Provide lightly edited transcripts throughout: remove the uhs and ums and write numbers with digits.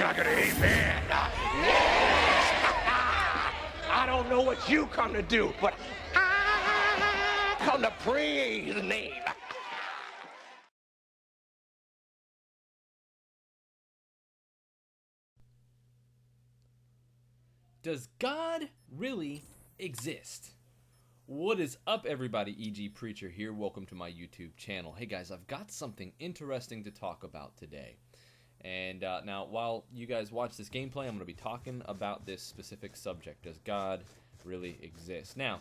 like an amen? Yes. I don't know what you come to do, but I come to praise His name. Does God really exist? What is up, everybody? E.G. Preacher here. Welcome to my YouTube channel. Hey guys, I've got something interesting to talk about today. And now, while you guys watch this gameplay, I'm going to be talking about this specific subject. Does God really exist? Now,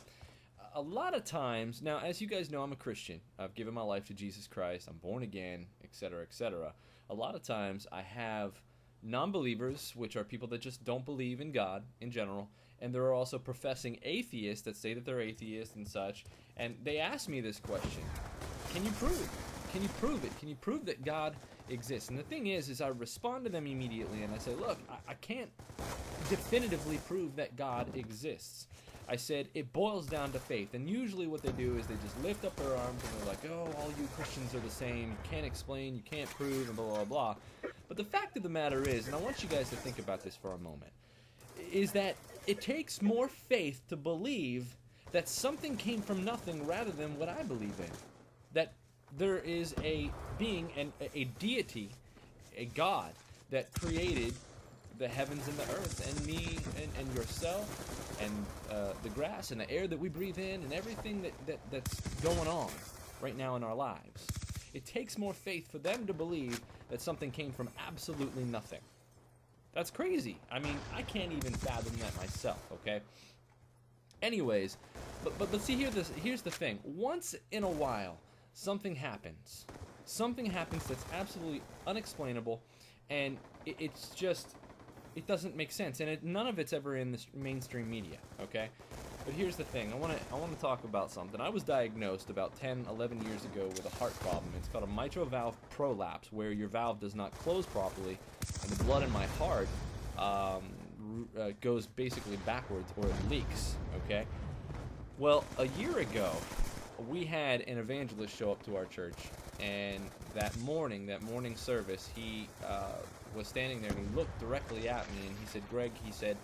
a lot of times, now as you guys know, I'm a Christian. I've given my life to Jesus Christ. I'm born again, etc., etc. A lot of times I have non-believers, which are people that just don't believe in God in general, and there are also professing atheists that say that they're atheists and such, and they ask me this question: can you prove it? Can you prove it? Can you prove that God exists? And the thing is I respond to them immediately and I say, look, I can't definitively prove that God exists. I said it boils down to faith, and usually what they do is they just lift up their arms and they're like, oh, all you Christians are the same, you can't explain, you can't prove, and blah, blah, blah. But the fact of the matter is, and I want you guys to think about this for a moment, is that it takes more faith to believe that something came from nothing rather than what I believe in. That there is a being, and a deity, a God, that created the heavens and the earth, and me, and yourself, and the grass, and the air that we breathe in, and everything that's going on right now in our lives. It takes more faith for them to believe that something came from absolutely nothing. That's crazy. I mean, I can't even fathom that myself, okay? Anyways, but see, here's the thing. Once in a while, something happens. Something happens that's absolutely unexplainable, and it's just, it doesn't make sense, and none of it's ever in the mainstream media, okay? But here's the thing. I want to talk about something. I was diagnosed about 10, 11 years ago with a heart problem. It's called a mitral valve prolapse, where your valve does not close properly, and the blood in my heart goes basically backwards, or it leaks, okay? Well, a year ago, we had an evangelist show up to our church, and that morning service, he was standing there, and he looked directly at me, and he said, Greg, he said,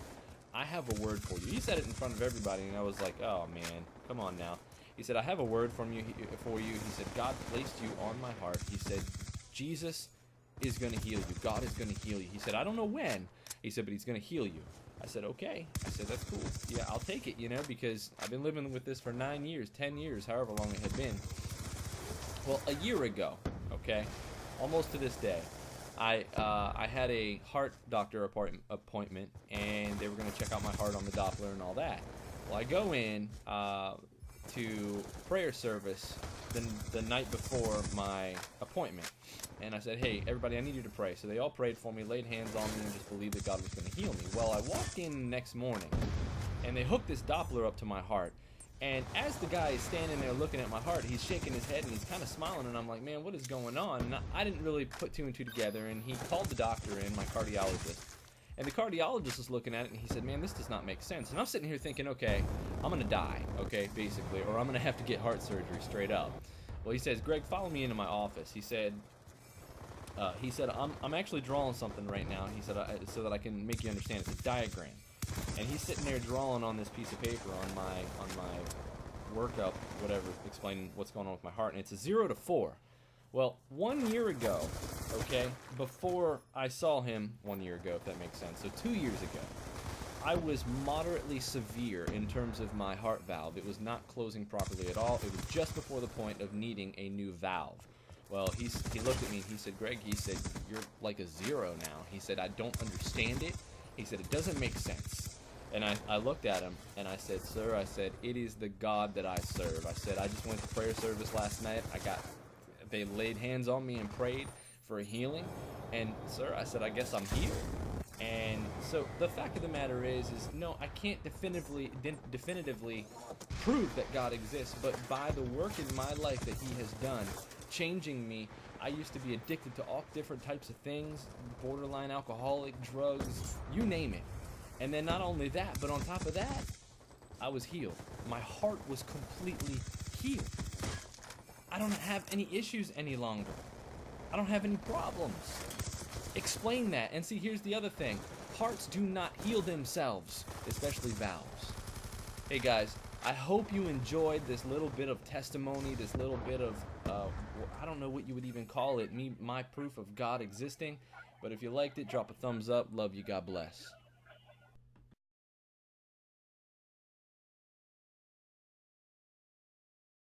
I have a word for you. He said it in front of everybody, and I was like, oh man, come on now. He said, I have a word for you. He said, God placed you on my heart. He said, Jesus is going to heal you. God is going to heal you. He said, I don't know when. He said, but he's going to heal you. I said, okay. I said, that's cool. Yeah, I'll take it, because I've been living with this for 9 years, 10 years, however long it had been. Well, a year ago, okay, almost to this day, I had a heart doctor appointment, and they were going to check out my heart on the Doppler and all that. Well, I go in to prayer service the night before my appointment, and I said, hey, everybody, I need you to pray. So they all prayed for me, laid hands on me, and just believed that God was going to heal me. Well, I walked in next morning, and they hooked this Doppler up to my heart. And as the guy is standing there looking at my heart, he's shaking his head and he's kind of smiling, and I'm like, man, what is going on? And I didn't really put two and two together, and he called the doctor in, my cardiologist. And the cardiologist was looking at it, and he said, man, this does not make sense. And I'm sitting here thinking, okay, I'm going to die, okay, basically, or I'm going to have to get heart surgery straight up. Well, he says, Greg, follow me into my office. He said, I'm actually drawing something right now. He said, so that I can make you understand. It's a diagram. And he's sitting there drawing on this piece of paper on my workup, whatever, explaining what's going on with my heart, and it's a 0 to 4. Well, 1 year ago, okay, before I saw him 1 year ago, if that makes sense, so 2 years ago, I was moderately severe in terms of my heart valve. It was not closing properly at all. It was just before the point of needing a new valve. Well, he looked at me and he said, Greg, he said, you're like a 0 now. He said, I don't understand it. He said, it doesn't make sense. And I looked at him and I said, sir, I said, it is the God that I serve. I said, I just went to prayer service last night. They laid hands on me and prayed for a healing. And sir, I said, I guess I'm healed. And so the fact of the matter is no, I can't definitively prove that God exists, but by the work in my life that he has done, changing me. I used to be addicted to all different types of things, borderline alcoholic, drugs, you name it. And then not only that, but on top of that, I was healed. My heart was completely healed. I don't have any issues any longer. I don't have any problems. Explain that. And see, here's the other thing. Parts do not heal themselves, especially valves. Hey guys, I hope you enjoyed this little bit of testimony, this little bit of, I don't know what you would even call it, my proof of God existing. But if you liked it, drop a thumbs up. Love you. God bless.